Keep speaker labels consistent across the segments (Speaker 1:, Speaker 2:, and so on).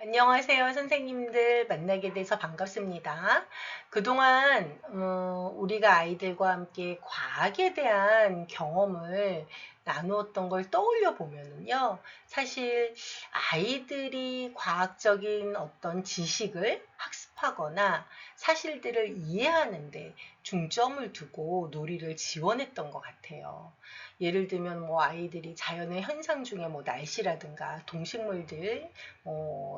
Speaker 1: 안녕하세요, 선생님들 만나게 돼서 반갑습니다. 그동안 우리가 아이들과 함께 과학에 대한 경험을 나누었던 걸 떠올려 보면은요, 사실 아이들이 과학적인 어떤 지식을 학습하거나 사실들을 이해하는데 중점을 두고 놀이를 지원했던 것 같아요. 예를 들면 뭐 아이들이 자연의 현상 중에 뭐 날씨라든가 동식물들,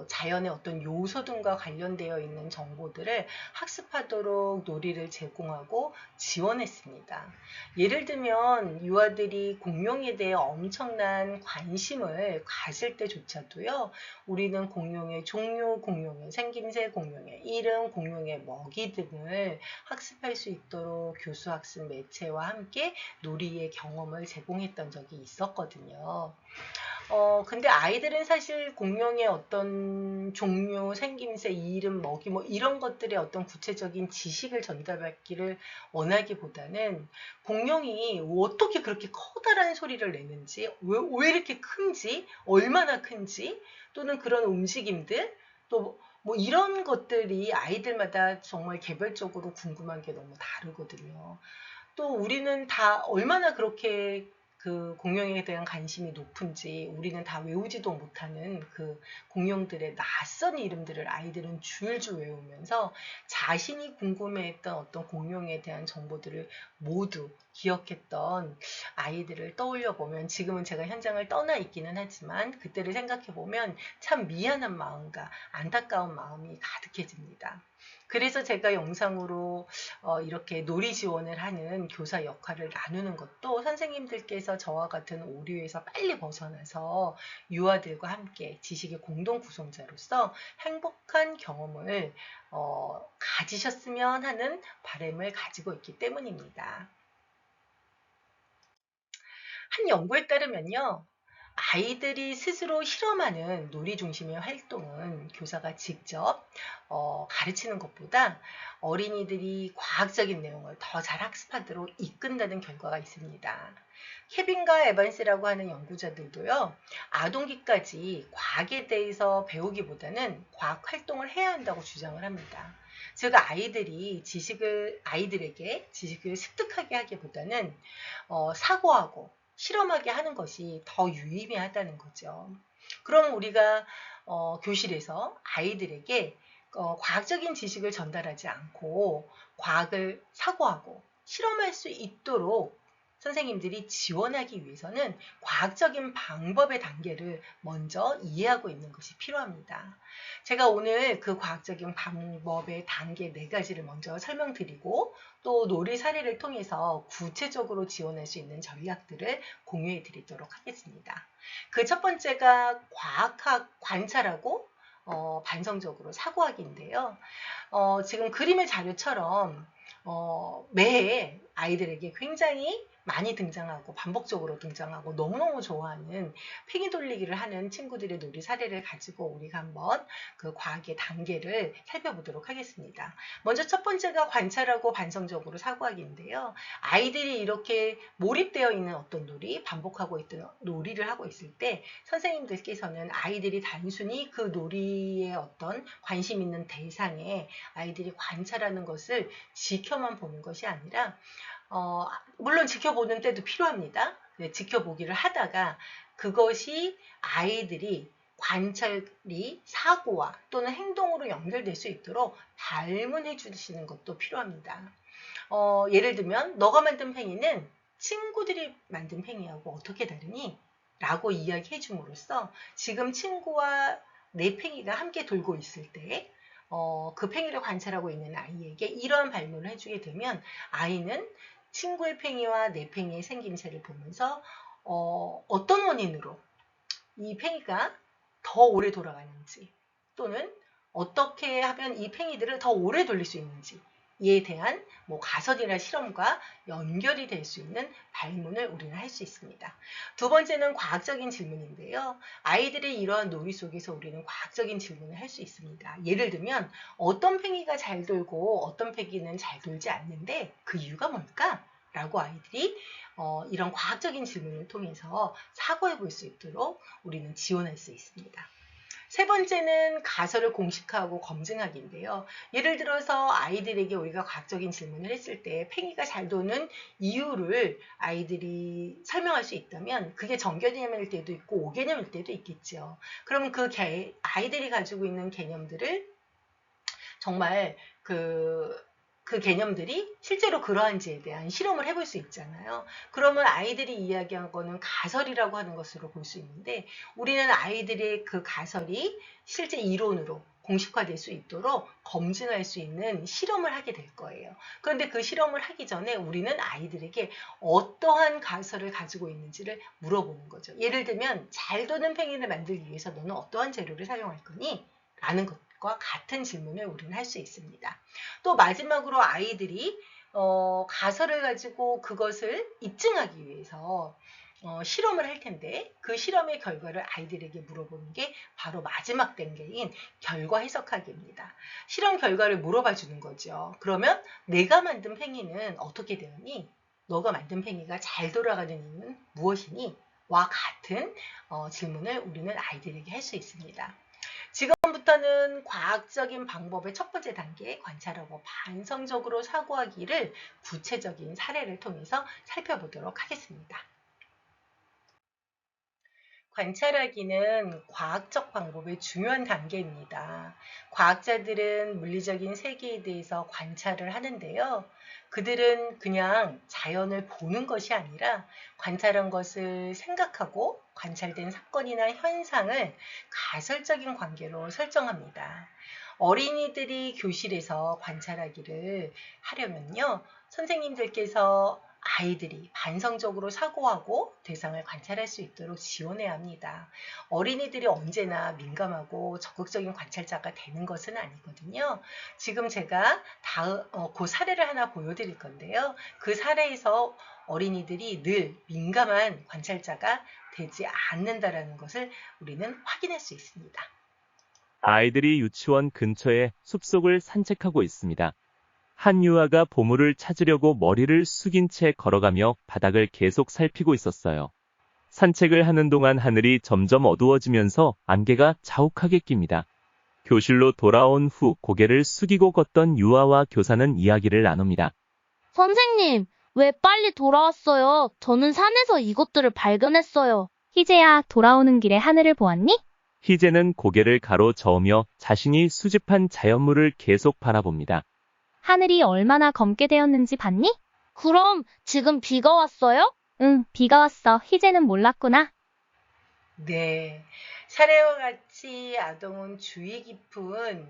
Speaker 1: 자연의 어떤 요소 등과 관련되어 있는 정보들을 학습하도록 놀이를 제공하고 지원했습니다. 예를 들면 유아들이 공룡에 대해 엄청난 관심을 가질 때조차도요, 우리는 공룡의 종류, 공룡의 생김새, 공룡의 이름, 공룡의 먹이 등을 학습할 수 있도록 교수 학습 매체와 함께 놀이의 경험을 제공했던 적이 있었거든요. 근데 아이들은 사실 공룡의 어떤 종류, 생김새, 이름, 먹이 뭐 이런 것들의 어떤 구체적인 지식을 전달받기를 원하기보다는 공룡이 어떻게 그렇게 커다란 소리를 내는지, 왜 이렇게 큰지, 얼마나 큰지, 또는 그런 움직임들, 또 뭐 이런 것들이 아이들마다 정말 개별적으로 궁금한 게 너무 다르거든요. 또 우리는 다 얼마나 그렇게 그 공룡에 대한 관심이 높은지 우리는 다 외우지도 못하는 그 공룡들의 낯선 이름들을 아이들은 줄줄 외우면서 자신이 궁금해했던 어떤 공룡에 대한 정보들을 모두 기억했던 아이들을 떠올려 보면 지금은 제가 현장을 떠나 있기는 하지만 그때를 생각해 보면 참 미안한 마음과 안타까운 마음이 가득해집니다. 그래서 제가 영상으로 이렇게 놀이 지원을 하는 교사 역할을 나누는 것도 선생님들께서 저와 같은 오류에서 빨리 벗어나서 유아들과 함께 지식의 공동 구성자로서 행복한 경험을 가지셨으면 하는 바람을 가지고 있기 때문입니다. 한 연구에 따르면요. 아이들이 스스로 실험하는 놀이 중심의 활동은 교사가 직접 가르치는 것보다 어린이들이 과학적인 내용을 더 잘 학습하도록 이끈다는 결과가 있습니다. 케빈과 에반스라고 하는 연구자들도요, 아동기까지 과학에 대해서 배우기보다는 과학 활동을 해야 한다고 주장을 합니다. 즉, 아이들에게 지식을 습득하게 하기보다는 사고하고 실험하게 하는 것이 더 유의미하다는 거죠. 그럼 우리가 교실에서 아이들에게 과학적인 지식을 전달하지 않고 과학을 사고하고 실험할 수 있도록 선생님들이 지원하기 위해서는 과학적인 방법의 단계를 먼저 이해하고 있는 것이 필요합니다. 제가 오늘 그 과학적인 방법의 단계 4가지를 먼저 설명드리고 또 놀이 사례를 통해서 구체적으로 지원할 수 있는 전략들을 공유해 드리도록 하겠습니다. 그 첫 번째가 과학학 관찰하고 반성적으로 사고하기인데요. 지금 그림의 자료처럼 매해 아이들에게 굉장히 많이 등장하고 반복적으로 등장하고 너무너무 좋아하는 팽이 돌리기를 하는 친구들의 놀이 사례를 가지고 우리가 한번 그 과학의 단계를 살펴보도록 하겠습니다. 먼저 첫 번째가 관찰하고 반성적으로 사고하기인데요. 아이들이 이렇게 몰입되어 있는 어떤 놀이, 반복하고 있던 놀이를 하고 있을 때 선생님들께서는 아이들이 단순히 그 놀이의 어떤 관심 있는 대상에 아이들이 관찰하는 것을 지켜만 보는 것이 아니라 물론 지켜보는 때도 필요합니다. 네, 지켜보기를 하다가 그것이 아이들이 관찰이 사고와 또는 행동으로 연결될 수 있도록 발문해 주시는 것도 필요합니다. 예를 들면 너가 만든 팽이는 친구들이 만든 팽이하고 어떻게 다르니? 라고 이야기해 줌으로써 지금 친구와 내 팽이가 함께 돌고 있을 때 그 팽이를 관찰하고 있는 아이에게 이러한 발문을 해주게 되면 아이는 친구의 팽이와 내 팽이의 생김새를 보면서 어떤 원인으로 이 팽이가 더 오래 돌아가는지 또는 어떻게 하면 이 팽이들을 더 오래 돌릴 수 있는지 이에 대한 뭐 가설이나 실험과 연결이 될 수 있는 발문을 우리는 할 수 있습니다. 두 번째는 과학적인 질문인데요. 아이들의 이러한 놀이 속에서 우리는 과학적인 질문을 할 수 있습니다. 예를 들면 어떤 팽이가 잘 돌고 어떤 팽이는 잘 돌지 않는데 그 이유가 뭘까? 라고 아이들이 이런 과학적인 질문을 통해서 사고해 볼 수 있도록 우리는 지원할 수 있습니다. 세 번째는 가설을 공식화하고 검증하기인데요. 예를 들어서 아이들에게 우리가 과학적인 질문을 했을 때 팽이가 잘 도는 이유를 아이들이 설명할 수 있다면 그게 정개념일 때도 있고 오개념일 때도 있겠죠. 그러면 아이들이 가지고 있는 개념들을 정말 그 개념들이 실제로 그러한지에 대한 실험을 해볼 수 있잖아요. 그러면 아이들이 이야기한 거는 가설이라고 하는 것으로 볼 수 있는데 우리는 아이들의 그 가설이 실제 이론으로 공식화될 수 있도록 검증할 수 있는 실험을 하게 될 거예요. 그런데 그 실험을 하기 전에 우리는 아이들에게 어떠한 가설을 가지고 있는지를 물어보는 거죠. 예를 들면 잘 도는 팽이를 만들기 위해서 너는 어떠한 재료를 사용할 거니? 라는 것과 같은 질문을 우리는 할 수 있습니다. 또 마지막으로 아이들이 가설을 가지고 그것을 입증하기 위해서 실험을 할 텐데 그 실험의 결과를 아이들에게 물어보는 게 바로 마지막 단계인 결과 해석하기입니다. 실험 결과를 물어봐 주는 거죠. 그러면 내가 만든 팽이는 어떻게 되었니? 너가 만든 팽이가 잘 돌아가는 이유는 무엇이니? 와 같은 질문을 우리는 아이들에게 할 수 있습니다. 지금부터는 과학적인 방법의 첫 번째 단계, 관찰하고 반성적으로 사고하기를 구체적인 사례를 통해서 살펴보도록 하겠습니다. 관찰하기는 과학적 방법의 중요한 단계입니다. 과학자들은 물리적인 세계에 대해서 관찰을 하는데요. 그들은 그냥 자연을 보는 것이 아니라 관찰한 것을 생각하고 관찰된 사건이나 현상을 가설적인 관계로 설정합니다. 어린이들이 교실에서 관찰하기를 하려면요. 선생님들께서 아이들이 반성적으로 사고하고 대상을 관찰할 수 있도록 지원해야 합니다. 어린이들이 언제나 민감하고 적극적인 관찰자가 되는 것은 아니거든요. 지금 제가 그 사례를 하나 보여드릴 건데요. 그 사례에서 어린이들이 늘 민감한 관찰자가 되지 않는다는 것을 우리는 확인할 수 있습니다.
Speaker 2: 아이들이 유치원 근처에 숲속을 산책하고 있습니다. 한 유아가 보물을 찾으려고 머리를 숙인 채 걸어가며 바닥을 계속 살피고 있었어요. 산책을 하는 동안 하늘이 점점 어두워지면서 안개가 자욱하게 낍니다. 교실로 돌아온 후 고개를 숙이고 걷던 유아와 교사는 이야기를 나눕니다.
Speaker 3: 선생님, 왜 빨리 돌아왔어요? 저는 산에서 이것들을 발견했어요.
Speaker 4: 희재야, 돌아오는 길에 하늘을 보았니?
Speaker 2: 희재는 고개를 가로저으며 자신이 수집한 자연물을 계속 바라봅니다.
Speaker 4: 하늘이 얼마나 검게 되었는지 봤니?
Speaker 3: 그럼 지금 비가 왔어요?
Speaker 4: 응, 비가 왔어. 희재는 몰랐구나.
Speaker 1: 네, 사례와 같이 아동은 주의 깊은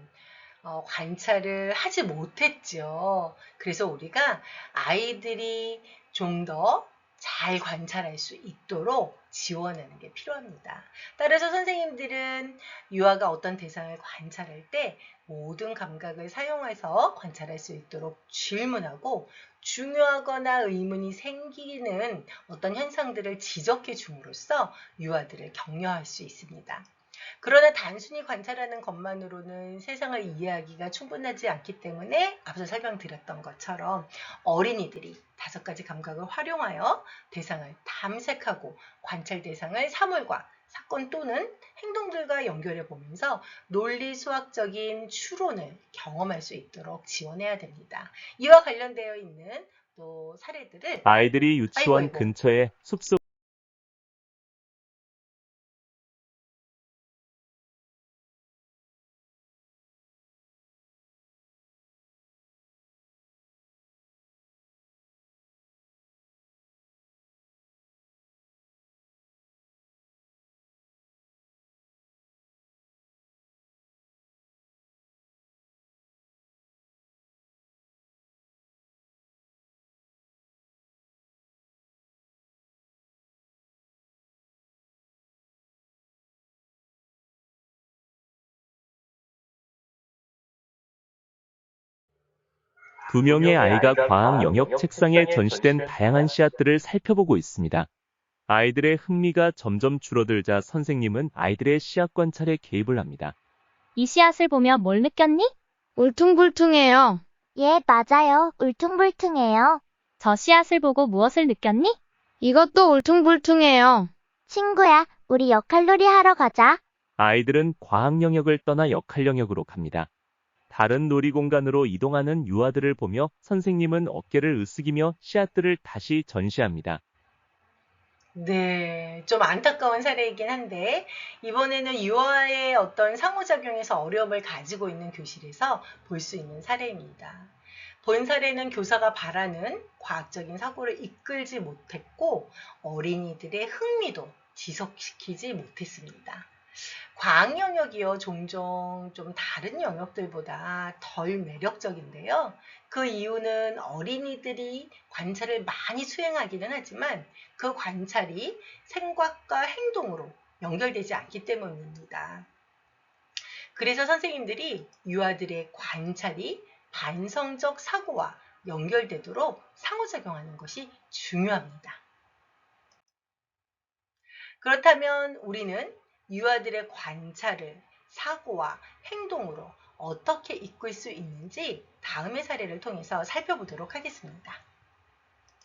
Speaker 1: 관찰을 하지 못했죠. 그래서 우리가 아이들이 좀 더 잘 관찰할 수 있도록 지원하는 게 필요합니다. 따라서 선생님들은 유아가 어떤 대상을 관찰할 때 모든 감각을 사용해서 관찰할 수 있도록 질문하고 중요하거나 의문이 생기는 어떤 현상들을 지적해 줌으로써 유아들을 격려할 수 있습니다. 그러나 단순히 관찰하는 것만으로는 세상을 이해하기가 충분하지 않기 때문에 앞서 설명드렸던 것처럼 어린이들이 5가지 감각을 활용하여 대상을 탐색하고 관찰 대상을 사물과 사건 또는 행동들과 연결해 보면서 논리 수학적인 추론을 경험할 수 있도록 지원해야 됩니다. 이와 관련되어 있는 또 사례들을
Speaker 2: 아이들이 유치원 근처에 숲속 두 명의 아이가 과학 영역 책상에 전시된 다양한 씨앗들을 살펴보고 있습니다. 아이들의 흥미가 점점 줄어들자 선생님은 아이들의 씨앗 관찰에 개입을 합니다.
Speaker 4: 이 씨앗을 보며 뭘 느꼈니?
Speaker 3: 울퉁불퉁해요.
Speaker 5: 예, 맞아요. 울퉁불퉁해요.
Speaker 4: 저 씨앗을 보고 무엇을 느꼈니?
Speaker 3: 이것도 울퉁불퉁해요.
Speaker 5: 친구야, 우리 역할놀이 하러 가자.
Speaker 2: 아이들은 과학 영역을 떠나 역할 영역으로 갑니다. 다른 놀이 공간으로 이동하는 유아들을 보며 선생님은 어깨를 으쓱이며 씨앗들을 다시 전시합니다.
Speaker 1: 네, 좀 안타까운 사례이긴 한데 이번에는 유아의 어떤 상호작용에서 어려움을 가지고 있는 교실에서 볼 수 있는 사례입니다. 본 사례는 교사가 바라는 과학적인 사고를 이끌지 못했고 어린이들의 흥미도 지속시키지 못했습니다. 과학 영역이요, 종종 좀 다른 영역들보다 덜 매력적인데요. 그 이유는 어린이들이 관찰을 많이 수행하기는 하지만 그 관찰이 생각과 행동으로 연결되지 않기 때문입니다. 그래서 선생님들이 유아들의 관찰이 반성적 사고와 연결되도록 상호작용하는 것이 중요합니다. 그렇다면 우리는 유아들의 관찰을 사고와 행동으로 어떻게 이끌 수 있는지 다음의 사례를 통해서 살펴보도록 하겠습니다.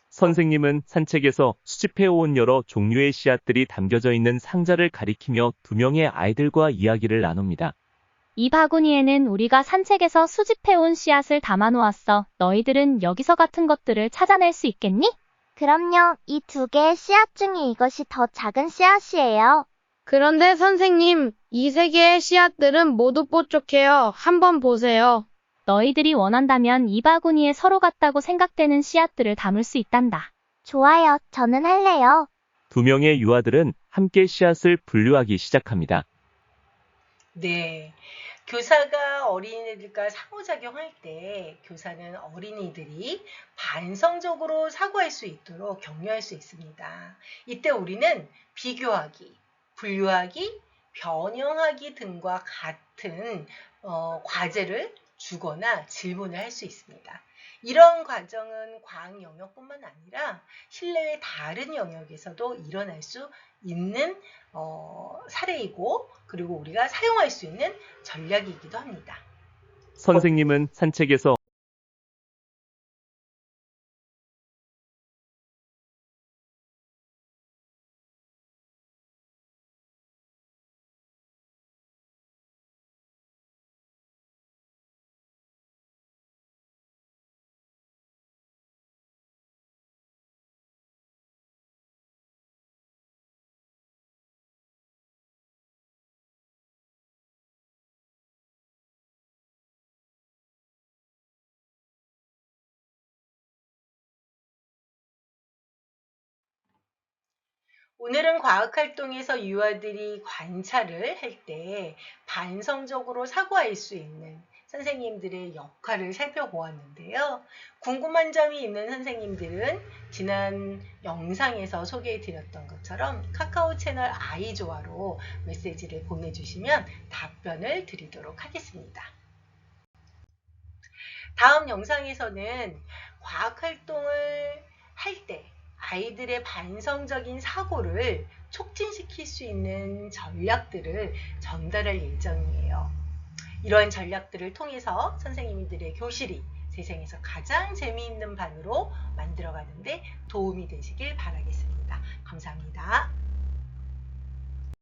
Speaker 2: 선생님은 산책에서 수집해온 여러 종류의 씨앗들이 담겨져 있는 상자를 가리키며 2명의 아이들과 이야기를 나눕니다.
Speaker 4: 이 바구니에는 우리가 산책에서 수집해온 씨앗을 담아놓았어. 너희들은 여기서 같은 것들을 찾아낼 수 있겠니?
Speaker 5: 그럼요. 이 2개의 씨앗 중에 이것이 더 작은 씨앗이에요.
Speaker 3: 그런데 선생님, 이 3개의 씨앗들은 모두 뽀족해요. 한번 보세요.
Speaker 4: 너희들이 원한다면 이 바구니에 서로 같다고 생각되는 씨앗들을 담을 수 있단다.
Speaker 5: 좋아요. 저는 할래요.
Speaker 2: 2명의 유아들은 함께 씨앗을 분류하기 시작합니다.
Speaker 1: 네, 교사가 어린이들과 상호작용할 때 교사는 어린이들이 반성적으로 사고할 수 있도록 격려할 수 있습니다. 이때 우리는 비교하기, 분류하기, 변형하기 등과 같은 과제를 주거나 질문을 할 수 있습니다. 이런 과정은 과학 영역뿐만 아니라 실내의 다른 영역에서도 일어날 수 있는 사례이고 그리고 우리가 사용할 수 있는 전략이기도 합니다.
Speaker 2: 선생님은 산책에서
Speaker 1: 오늘은 과학활동에서 유아들이 관찰을 할 때 반성적으로 사고할 수 있는 선생님들의 역할을 살펴보았는데요. 궁금한 점이 있는 선생님들은 지난 영상에서 소개해드렸던 것처럼 카카오 채널 아이조아로 메시지를 보내주시면 답변을 드리도록 하겠습니다. 다음 영상에서는 과학활동을 할 때 아이들의 반성적인 사고를 촉진시킬 수 있는 전략들을 전달할 예정이에요. 이러한 전략들을 통해서 선생님들의 교실이 세상에서 가장 재미있는 반으로 만들어가는데 도움이 되시길 바라겠습니다. 감사합니다.